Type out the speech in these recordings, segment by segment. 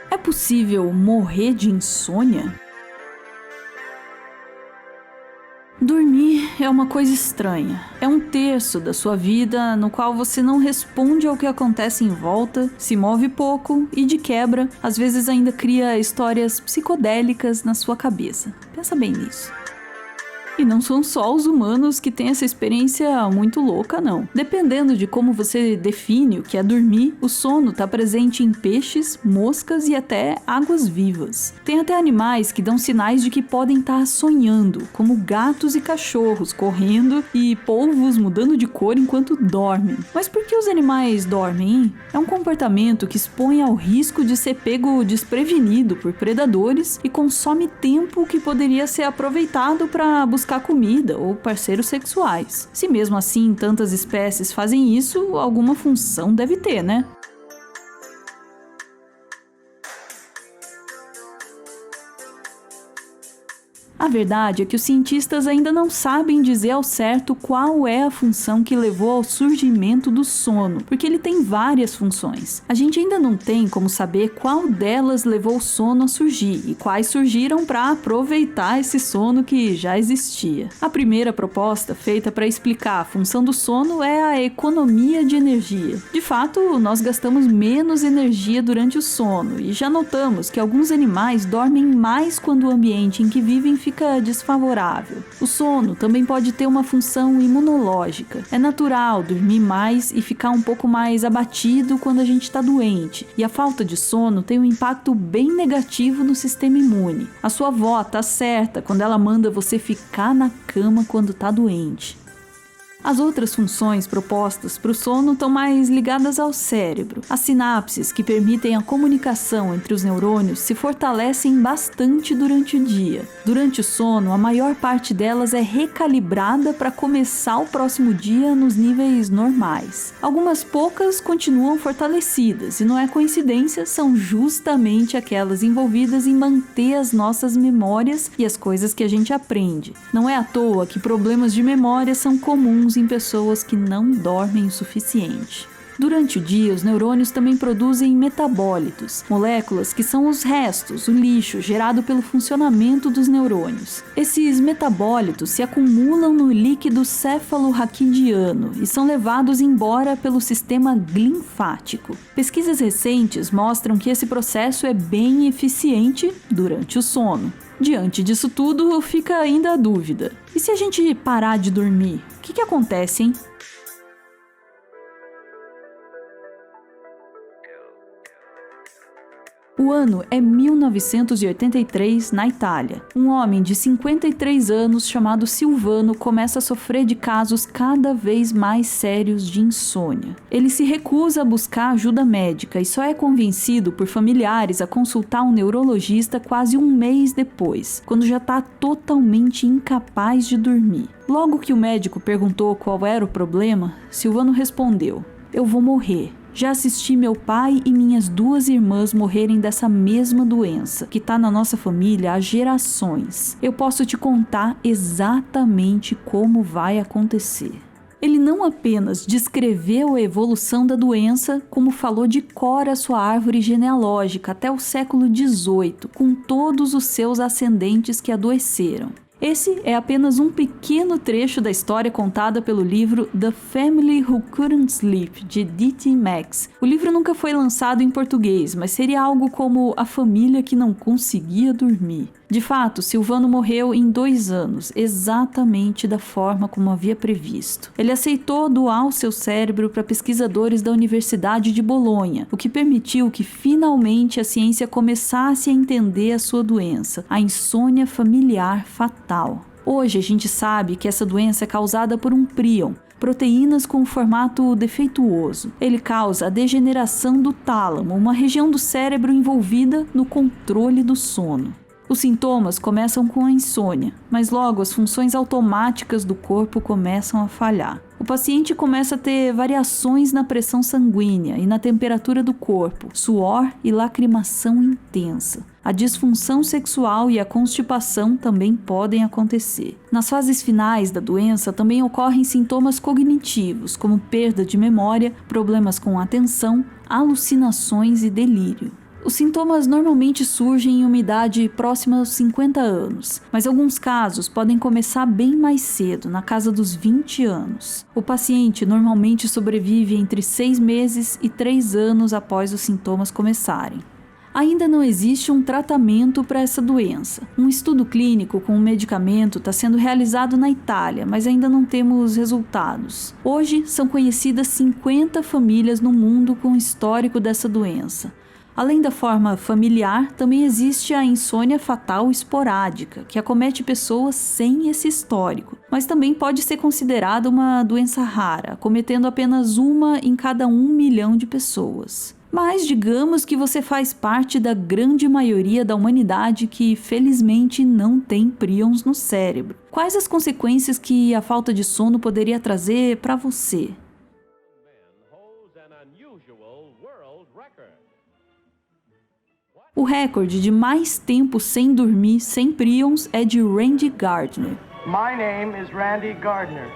É possível morrer de insônia? Dormir é uma coisa estranha. É um terço da sua vida no qual você não responde ao que acontece em volta, se move pouco e, de quebra, às vezes ainda cria histórias psicodélicas na sua cabeça. Pensa bem nisso. E não são só os humanos que têm essa experiência muito louca, não. Dependendo de como você define o que é dormir, o sono está presente em peixes, moscas e até águas vivas. Tem até animais que dão sinais de que podem estar sonhando, como gatos e cachorros correndo e polvos mudando de cor enquanto dormem. Mas por que os animais dormem, hein? É um comportamento que expõe ao risco de ser pego desprevenido por predadores e consome tempo que poderia ser aproveitado para buscar comida ou parceiros sexuais. Se mesmo assim tantas espécies fazem isso, alguma função deve ter, né? A verdade é que os cientistas ainda não sabem dizer ao certo qual é a função que levou ao surgimento do sono, porque ele tem várias funções. A gente ainda não tem como saber qual delas levou o sono a surgir e quais surgiram para aproveitar esse sono que já existia. A primeira proposta feita para explicar a função do sono é a economia de energia. De fato, nós gastamos menos energia durante o sono e já notamos que alguns animais dormem mais quando o ambiente em que vivem fica desfavorável. O sono também pode ter uma função imunológica. É natural dormir mais e ficar um pouco mais abatido quando a gente está doente. E a falta de sono tem um impacto bem negativo no sistema imune. A sua avó tá certa quando ela manda você ficar na cama quando tá doente. As outras funções propostas para o sono estão mais ligadas ao cérebro. As sinapses, que permitem a comunicação entre os neurônios, se fortalecem bastante durante o dia. Durante o sono, a maior parte delas é recalibrada para começar o próximo dia nos níveis normais. Algumas poucas continuam fortalecidas, e não é coincidência, são justamente aquelas envolvidas em manter as nossas memórias e as coisas que a gente aprende. Não é à toa que problemas de memória são comuns em pessoas que não dormem o suficiente. Durante o dia, os neurônios também produzem metabólitos, moléculas que são os restos, o lixo gerado pelo funcionamento dos neurônios. Esses metabólitos se acumulam no líquido cefalorraquidiano e são levados embora pelo sistema linfático. Pesquisas recentes mostram que esse processo é bem eficiente durante o sono. Diante disso tudo, fica ainda a dúvida. E se a gente parar de dormir, o que acontece, hein? O ano é 1983, na Itália. Um homem de 53 anos chamado Silvano começa a sofrer de casos cada vez mais sérios de insônia. Ele se recusa a buscar ajuda médica e só é convencido por familiares a consultar um neurologista quase um mês depois, quando já está totalmente incapaz de dormir. Logo que o médico perguntou qual era o problema, Silvano respondeu: "Eu vou morrer. Já assisti meu pai e minhas 2 irmãs morrerem dessa mesma doença, que está na nossa família há gerações. Eu posso te contar exatamente como vai acontecer." Ele não apenas descreveu a evolução da doença, como falou de cor a sua árvore genealógica até o século XVIII, com todos os seus ascendentes que adoeceram. Esse é apenas um pequeno trecho da história contada pelo livro The Family Who Couldn't Sleep, de D.T. Max. O livro nunca foi lançado em português, mas seria algo como A Família que Não Conseguia Dormir. De fato, Silvano morreu em 2 anos, exatamente da forma como havia previsto. Ele aceitou doar o seu cérebro para pesquisadores da Universidade de Bolonha, o que permitiu que finalmente a ciência começasse a entender a sua doença, a insônia familiar fatal. Hoje a gente sabe que essa doença é causada por um príon, proteínas com formato defeituoso. Ele causa a degeneração do tálamo, uma região do cérebro envolvida no controle do sono. Os sintomas começam com a insônia, mas logo as funções automáticas do corpo começam a falhar. O paciente começa a ter variações na pressão sanguínea e na temperatura do corpo, suor e lacrimação intensa. A disfunção sexual e a constipação também podem acontecer. Nas fases finais da doença também ocorrem sintomas cognitivos, como perda de memória, problemas com atenção, alucinações e delírio. Os sintomas normalmente surgem em uma idade próxima aos 50 anos, mas alguns casos podem começar bem mais cedo, na casa dos 20 anos. O paciente normalmente sobrevive entre 6 meses e 3 anos após os sintomas começarem. Ainda não existe um tratamento para essa doença. Um estudo clínico com um medicamento está sendo realizado na Itália, mas ainda não temos resultados. Hoje, são conhecidas 50 famílias no mundo com histórico dessa doença. Além da forma familiar, também existe a insônia fatal esporádica, que acomete pessoas sem esse histórico, mas também pode ser considerada uma doença rara, acometendo apenas uma em cada 1 milhão de pessoas. Mas digamos que você faz parte da grande maioria da humanidade que, felizmente, não tem príons no cérebro. Quais as consequências que a falta de sono poderia trazer para você? O recorde de mais tempo sem dormir sem príons é de Randy Gardner. My name is Randy Gardner.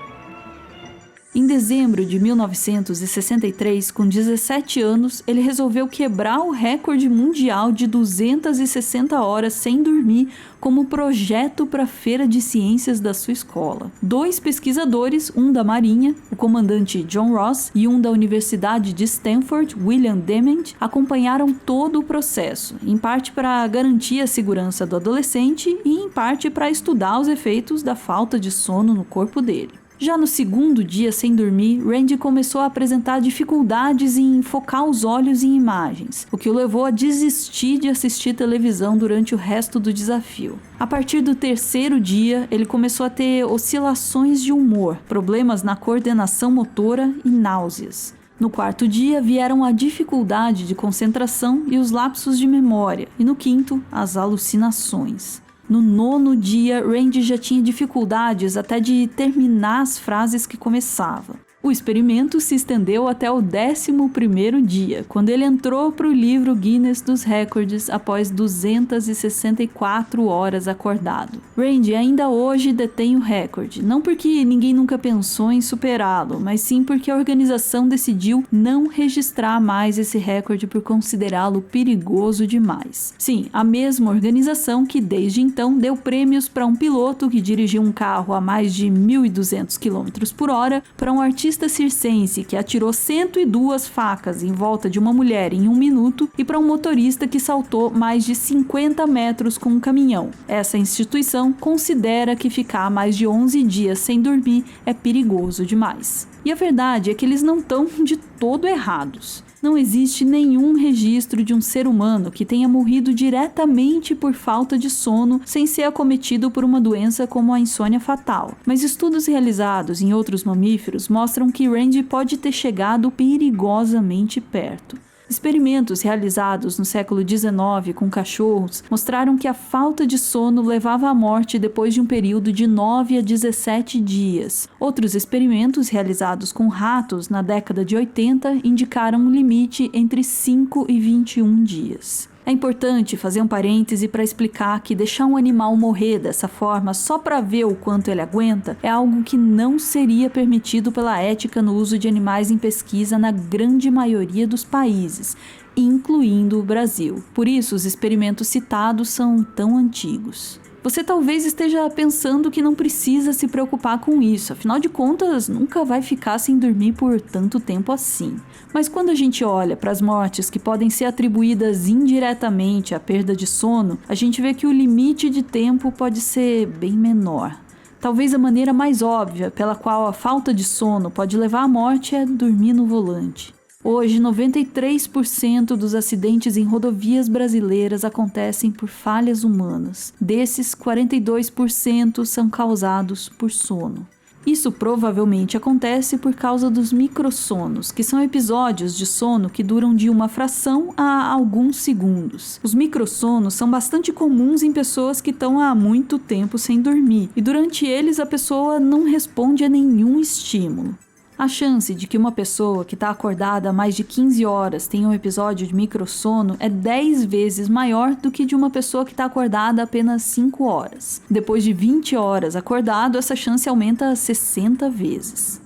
Em dezembro de 1963, com 17 anos, ele resolveu quebrar o recorde mundial de 260 horas sem dormir como projeto para a feira de ciências da sua escola. 2 pesquisadores, um da Marinha, o comandante John Ross, e um da Universidade de Stanford, William Dement, acompanharam todo o processo, em parte para garantir a segurança do adolescente e em parte para estudar os efeitos da falta de sono no corpo dele. Já no segundo dia sem dormir, Randy começou a apresentar dificuldades em focar os olhos em imagens, o que o levou a desistir de assistir televisão durante o resto do desafio. A partir do 3º dia, ele começou a ter oscilações de humor, problemas na coordenação motora e náuseas. No 4º dia, vieram a dificuldade de concentração e os lapsos de memória, e no 5º, as alucinações. No 9º dia, Randy já tinha dificuldades até de terminar as frases que começava. O experimento se estendeu até o 11º dia, quando ele entrou para o livro Guinness dos Recordes após 264 horas acordado. Randy ainda hoje detém o recorde, não porque ninguém nunca pensou em superá-lo, mas sim porque a organização decidiu não registrar mais esse recorde por considerá-lo perigoso demais. Sim, a mesma organização que desde então deu prêmios para um piloto que dirigiu um carro a mais de 1.200 km por hora, para um artista circense que atirou 102 facas em volta de uma mulher em 1 minuto e para um motorista que saltou mais de 50 metros com um caminhão. Essa instituição considera que ficar mais de 11 dias sem dormir é perigoso demais. E a verdade é que eles não estão de todo errados. Não existe nenhum registro de um ser humano que tenha morrido diretamente por falta de sono sem ser acometido por uma doença como a insônia fatal. Mas estudos realizados em outros mamíferos mostram que Randy pode ter chegado perigosamente perto. Experimentos realizados no século XIX com cachorros mostraram que a falta de sono levava à morte depois de um período de 9 a 17 dias. Outros experimentos realizados com ratos na década de 80 indicaram um limite entre 5 e 21 dias. É importante fazer um parêntese para explicar que deixar um animal morrer dessa forma só para ver o quanto ele aguenta é algo que não seria permitido pela ética no uso de animais em pesquisa na grande maioria dos países, incluindo o Brasil. Por isso, os experimentos citados são tão antigos. Você talvez esteja pensando que não precisa se preocupar com isso, afinal de contas, nunca vai ficar sem dormir por tanto tempo assim. Mas quando a gente olha para as mortes que podem ser atribuídas indiretamente à perda de sono, a gente vê que o limite de tempo pode ser bem menor. Talvez a maneira mais óbvia pela qual a falta de sono pode levar à morte é dormir no volante. Hoje, 93% dos acidentes em rodovias brasileiras acontecem por falhas humanas. Desses, 42% são causados por sono. Isso provavelmente acontece por causa dos microssonos, que são episódios de sono que duram de uma fração a alguns segundos. Os microssonos são bastante comuns em pessoas que estão há muito tempo sem dormir, e durante eles a pessoa não responde a nenhum estímulo. A chance de que uma pessoa que está acordada há mais de 15 horas tenha um episódio de microssono é 10 vezes maior do que de uma pessoa que está acordada apenas 5 horas. Depois de 20 horas acordado, essa chance aumenta a 60 vezes.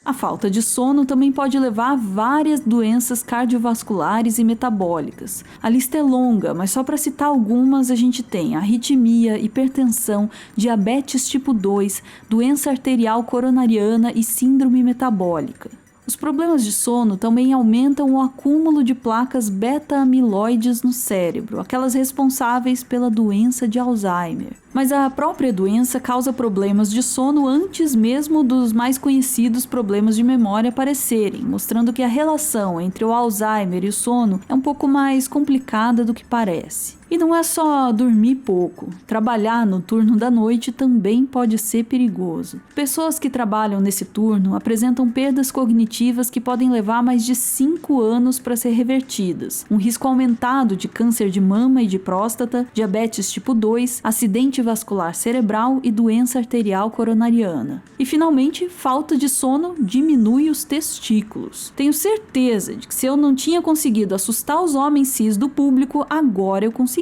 A falta de sono também pode levar a várias doenças cardiovasculares e metabólicas. A lista é longa, mas só para citar algumas, a gente tem arritmia, hipertensão, diabetes tipo 2, doença arterial coronariana e síndrome metabólica. Os problemas de sono também aumentam o acúmulo de placas beta-amiloides no cérebro, aquelas responsáveis pela doença de Alzheimer. Mas a própria doença causa problemas de sono antes mesmo dos mais conhecidos problemas de memória aparecerem, mostrando que a relação entre o Alzheimer e o sono é um pouco mais complicada do que parece. E não é só dormir pouco. Trabalhar no turno da noite também pode ser perigoso. Pessoas que trabalham nesse turno apresentam perdas cognitivas que podem levar mais de 5 anos para ser revertidas. Um risco aumentado de câncer de mama e de próstata, diabetes tipo 2, acidente vascular cerebral e doença arterial coronariana. E finalmente, falta de sono diminui os testículos. Tenho certeza de que se eu não tinha conseguido assustar os homens cis do público, agora eu consegui.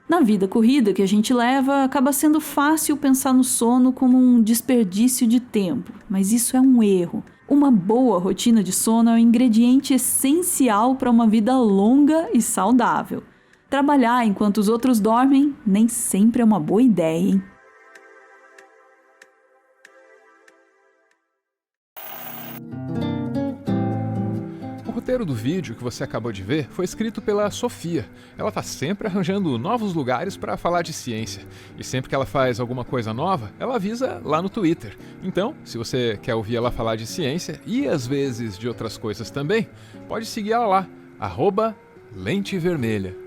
Na vida corrida que a gente leva, acaba sendo fácil pensar no sono como um desperdício de tempo, mas isso é um erro. Uma boa rotina de sono é um ingrediente essencial para uma vida longa e saudável. Trabalhar enquanto os outros dormem nem sempre é uma boa ideia, hein? O roteiro do vídeo que você acabou de ver foi escrito pela Sofia. Ela está sempre arranjando novos lugares para falar de ciência. E sempre que ela faz alguma coisa nova, ela avisa lá no Twitter. Então, se você quer ouvir ela falar de ciência e às vezes de outras coisas também, pode seguir ela lá, @lentevermelha.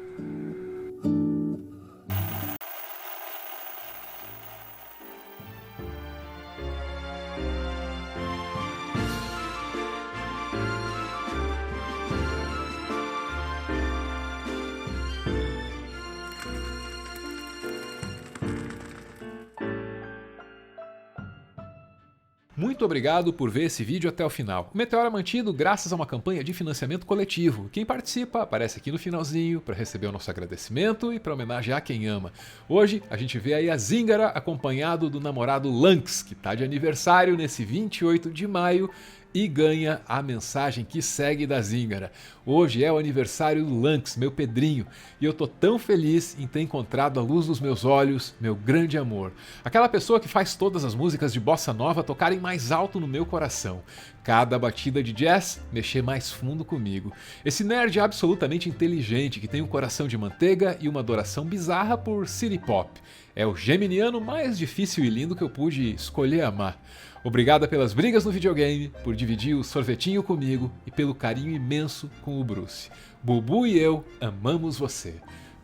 Muito obrigado por ver esse vídeo até o final. O Meteoro é mantido graças a uma campanha de financiamento coletivo. Quem participa aparece aqui no finalzinho para receber o nosso agradecimento e para homenagear quem ama. Hoje a gente vê aí a Zingara acompanhado do namorado Lanx, que está de aniversário nesse 28 de maio e ganha a mensagem que segue da Zingara. Hoje é o aniversário do Lanx, meu Pedrinho, e eu tô tão feliz em ter encontrado a luz dos meus olhos, meu grande amor. Aquela pessoa que faz todas as músicas de bossa nova tocarem mais alto no meu coração. Cada batida de jazz mexer mais fundo comigo. Esse nerd absolutamente inteligente que tem um coração de manteiga e uma adoração bizarra por city pop. É o geminiano mais difícil e lindo que eu pude escolher amar. Obrigada pelas brigas no videogame, por dividir o sorvetinho comigo e pelo carinho imenso com o Bruce. Bubu e eu amamos você.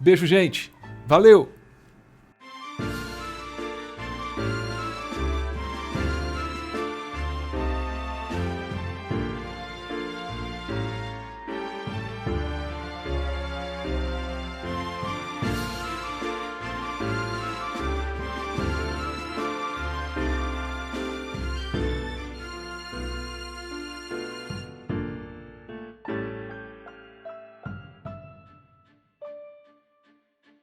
Beijo, gente. Valeu!